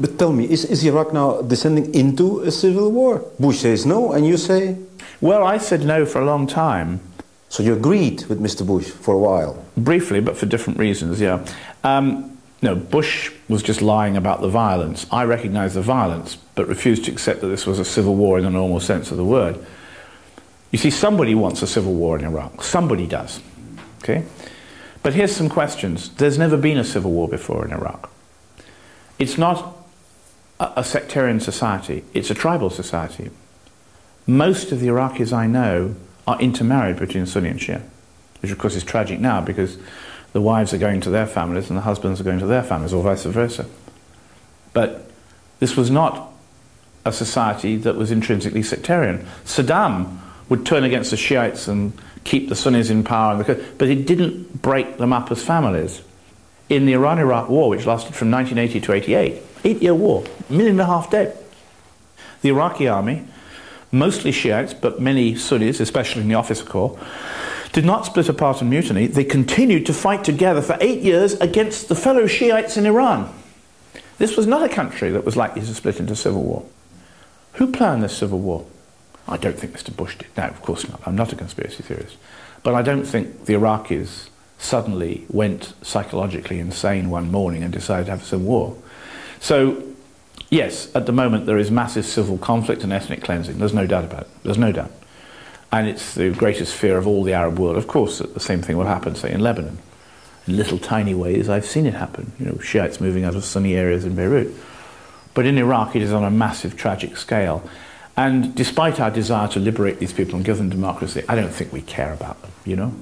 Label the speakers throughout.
Speaker 1: But tell me, is Iraq now descending into a civil war? Bush says no, and you say?
Speaker 2: Well, I said no for a long time.
Speaker 1: So you agreed with Mr. Bush for a while?
Speaker 2: Briefly, but for different reasons, yeah. No, Bush was just lying about the violence. I recognised the violence, but refused to accept that this was a civil war in the normal sense of the word. You see, somebody wants a civil war in Iraq. Somebody does. Okay? But here's some questions. There's never been a civil war before in Iraq. It's not a sectarian society. It's a tribal society. Most of the Iraqis I know are intermarried between Sunni and Shia, which of course is tragic now because the wives are going to their families and the husbands are going to their families, or vice versa. But this was not a society that was intrinsically sectarian. Saddam would turn against the Shiites and keep the Sunnis in power, but it didn't break them up as families. In the Iran-Iraq war, which lasted from 1980 to 88, 8-year war, 1.5 million dead. The Iraqi army, mostly Shiites, but many Sunnis, especially in the officer corps, did not split apart and mutiny. They continued to fight together for 8 years against the fellow Shiites in Iran. This was not a country that was likely to split into civil war. Who planned this civil war? I don't think Mr. Bush did. No, of course not. I'm not a conspiracy theorist. But I don't think the Iraqis suddenly went psychologically insane one morning and decided to have a civil war. So, yes, at the moment there is massive civil conflict and ethnic cleansing. There's no doubt about it. There's no doubt. And it's the greatest fear of all the Arab world. Of course, the same thing will happen, say, in Lebanon. In little tiny ways, I've seen it happen. You know, Shiites moving out of Sunni areas in Beirut. But in Iraq, it is on a massive, tragic scale. And despite our desire to liberate these people and give them democracy, I don't think we care about them, you know?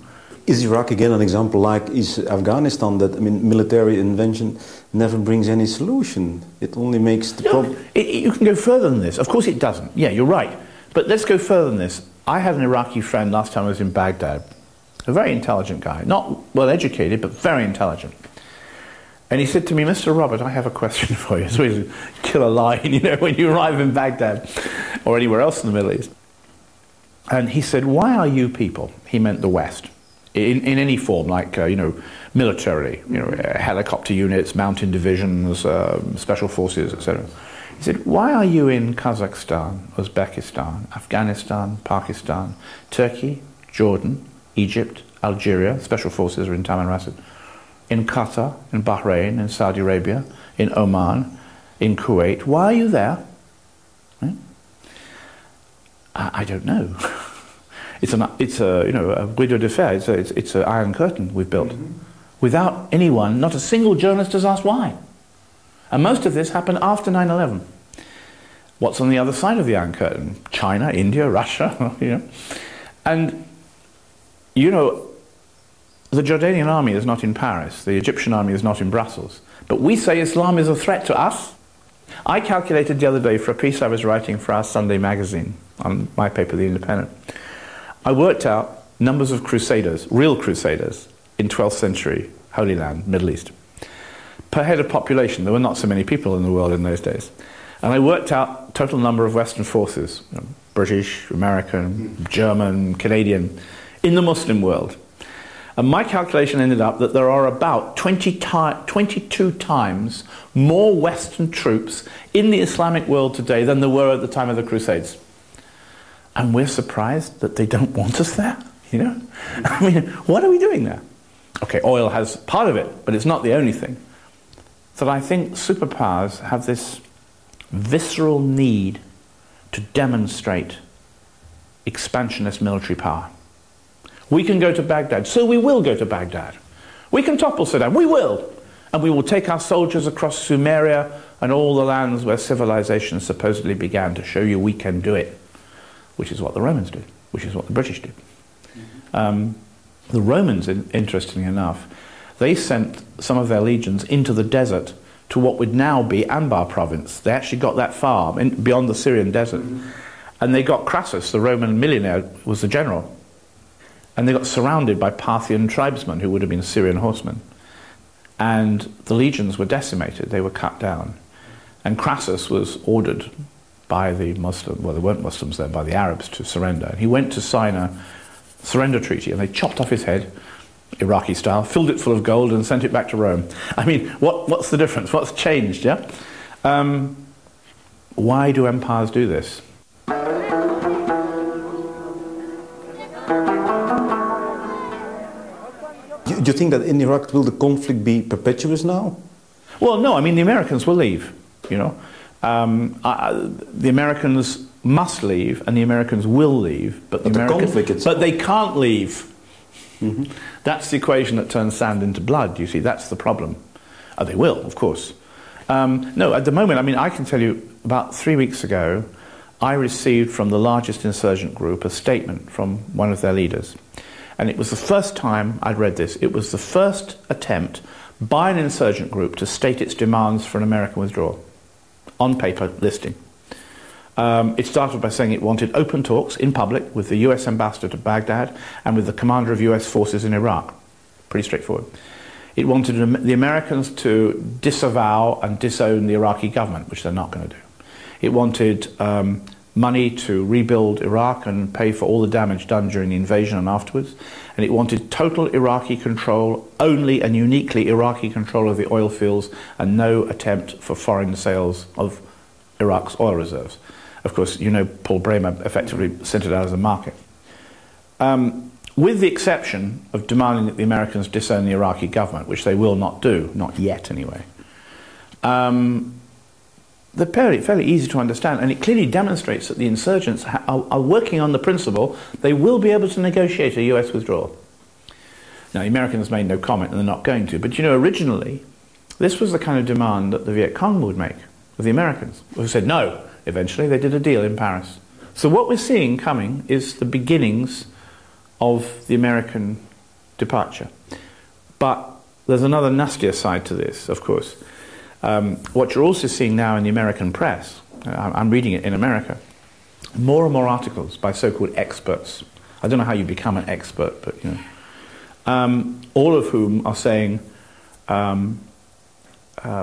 Speaker 1: Is Iraq again an example like is Afghanistan, that, I mean, military intervention never brings any solution? It only makes the problem...
Speaker 2: You can go further than this. Of course it doesn't. Yeah, you're right. But let's go further than this. I had an Iraqi friend last time I was in Baghdad, a very intelligent guy, not well educated, but very intelligent. And he said to me, Mr. Robert, I have a question for you. It's always a killer line, you know, when you arrive in Baghdad or anywhere else in the Middle East. And he said, why are you people, he meant the West, in any form, like, you know, militarily, you know, helicopter units, mountain divisions, special forces, etc. He said, why are you in Kazakhstan, Uzbekistan, Afghanistan, Pakistan, Turkey, Jordan, Egypt, Algeria, special forces are in Taman Rasad, in Qatar, in Bahrain, in Saudi Arabia, in Oman, in Kuwait? Why are you there? Right? I don't know. It's a you know, a rideau de fer. It's an iron curtain we've built. Without anyone, not a single journalist has asked why. And most of this happened after 9/11. What's on the other side of the Iron Curtain? China, India, Russia, you know. And, you know, the Jordanian army is not in Paris. The Egyptian army is not in Brussels. But we say Islam is a threat to us. I calculated the other day for a piece I was writing for our Sunday magazine, on my paper, The Independent. I worked out numbers of crusaders, real crusaders, in 12th century Holy Land, Middle East. Per head of population, there were not so many people in the world in those days. And I worked out total number of Western forces, you know, British, American, German, Canadian, in the Muslim world. And my calculation ended up that there are about 22 times more Western troops in the Islamic world today than there were at the time of the Crusades. And we're surprised that they don't want us there, you know? I mean, what are we doing there? Okay, oil has part of it, but it's not the only thing. That I think superpowers have this visceral need to demonstrate expansionist military power. We can go to Baghdad, so we will go to Baghdad. We can topple Saddam, we will. And we will take our soldiers across Sumeria and all the lands where civilization supposedly began to show you we can do it. Which is what the Romans did, which is what the British did. The Romans, interestingly enough, they sent some of their legions into the desert to what would now be Anbar province. They actually got that far, beyond the Syrian desert. And they got Crassus, the Roman millionaire, was the general. And they got surrounded by Parthian tribesmen who would have been Syrian horsemen. And the legions were decimated, they were cut down. And Crassus was ordered by the Muslims, well, they weren't Muslims then, by the Arabs, to surrender. And he went to sign a surrender treaty, and they chopped off his head, Iraqi style, filled it full of gold and sent it back to Rome. I mean, what's the difference? What's changed, yeah? Why do empires do this?
Speaker 1: Do you think that in Iraq will the conflict be perpetuous now?
Speaker 2: Well, no, I mean the Americans will leave, you know. The Americans must leave and the Americans will leave, but they can't leave. Mm-hmm. That's the equation that turns sand into blood, you see, that's the problem. They will, of course. No, at the moment, I mean, I can tell you, about 3 weeks ago, I received from the largest insurgent group a statement from one of their leaders. And it was the first time I'd read this. It was the first attempt by an insurgent group to state its demands for an American withdrawal, on paper listing. It started by saying it wanted open talks in public with the US ambassador to Baghdad and with the commander of US forces in Iraq. Pretty straightforward. It wanted the Americans to disavow and disown the Iraqi government, which they're not going to do. It wanted money to rebuild Iraq and pay for all the damage done during the invasion and afterwards. And it wanted total Iraqi control, only and uniquely Iraqi control of the oil fields, and no attempt for foreign sales of Iraq's oil reserves. Of course, you know, Paul Bremer effectively sent it out as a market. With the exception of demanding that the Americans disown the Iraqi government, which they will not do, not yet anyway, they're fairly easy to understand, and it clearly demonstrates that the insurgents are working on the principle they will be able to negotiate a US withdrawal. Now, the Americans made no comment, and they're not going to, but you know, originally, this was the kind of demand that the Viet Cong would make of the Americans, who said no. Eventually, they did a deal in Paris. So what we're seeing coming is the beginnings of the American departure. But there's another nastier side to this, of course. What you're also seeing now in the American press, I'm reading it in America, more and more articles by so-called experts. I don't know how you become an expert, but you know, all of whom are saying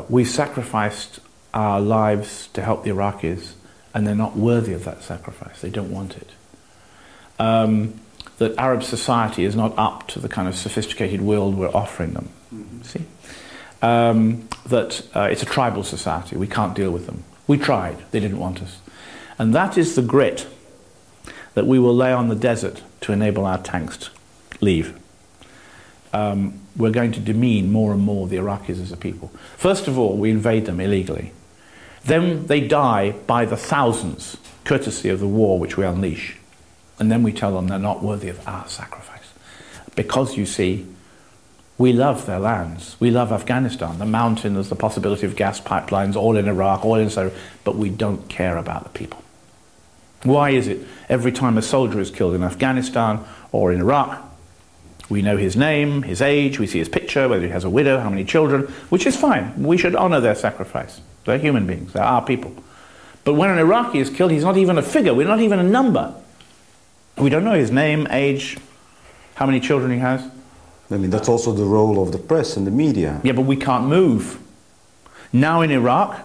Speaker 2: we sacrificed our lives to help the Iraqis, and they're not worthy of that sacrifice. They don't want it. That Arab society is not up to the kind of sophisticated world we're offering them. Mm-hmm. See? That it's a tribal society. We can't deal with them. We tried. They didn't want us. And that is the grit that we will lay on the desert to enable our tanks to leave. We're going to demean more and more the Iraqis as a people. First of all, we invade them illegally. Then they die by the thousands, courtesy of the war which we unleash. And then we tell them they're not worthy of our sacrifice. Because, you see, we love their lands. We love Afghanistan. The mountains, the possibility of gas pipelines, all in Iraq, all in Syria, but we don't care about the people. Why is it every time a soldier is killed in Afghanistan or in Iraq, we know his name, his age, we see his picture, whether he has a widow, how many children, which is fine. We should honor their sacrifice. They're human beings. They're our people. But when an Iraqi is killed, he's not even a figure. We're not even a number. We don't know his name, age, how many children he has.
Speaker 1: I mean, that's also the role of the press and the media.
Speaker 2: Yeah, but we can't move. Now in Iraq,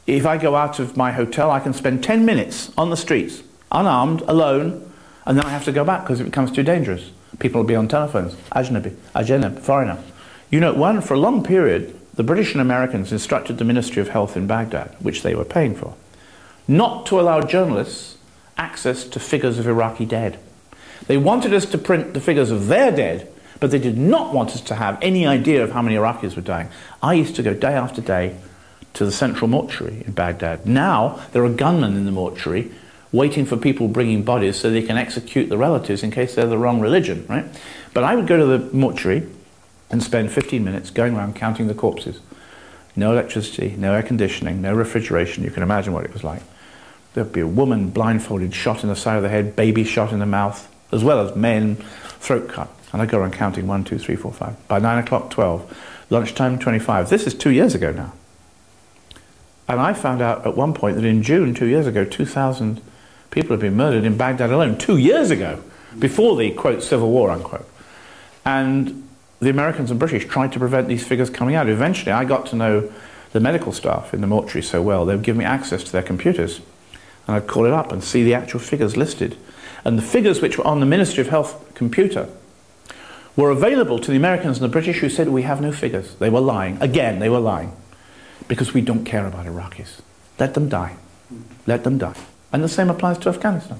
Speaker 2: if I go out of my hotel, I can spend 10 minutes on the streets, unarmed, alone, and then I have to go back because it becomes too dangerous. People will be on telephones. Ajnab, foreigner. You know, for a long period, the British and Americans instructed the Ministry of Health in Baghdad, which they were paying for, not to allow journalists access to figures of Iraqi dead. They wanted us to print the figures of their dead, but they did not want us to have any idea of how many Iraqis were dying. I used to go day after day to the central mortuary in Baghdad. Now there are gunmen in the mortuary waiting for people bringing bodies so they can execute the relatives in case they're the wrong religion, right? But I would go to the mortuary and spend 15 minutes going around counting the corpses. No electricity, no air conditioning, no refrigeration. You can imagine what it was like. There'd be a woman blindfolded, shot in the side of the head, baby shot in the mouth, as well as men, throat cut. And I go around counting 1, 2, 3, 4, 5. By 9 o'clock, 12. Lunchtime, 25. This is 2 years ago now. And I found out at one point that in June 2 years ago, 2,000 people had been murdered in Baghdad alone. 2 years ago, before the, quote, civil war, unquote. And the Americans and British tried to prevent these figures coming out. Eventually, I got to know the medical staff in the mortuary so well, they would give me access to their computers. And I'd call it up and see the actual figures listed. And the figures which were on the Ministry of Health computer were available to the Americans and the British, who said, we have no figures. They were lying. Again, they were lying. because we don't care about Iraqis. Let them die. Let them die. And the same applies to Afghanistan.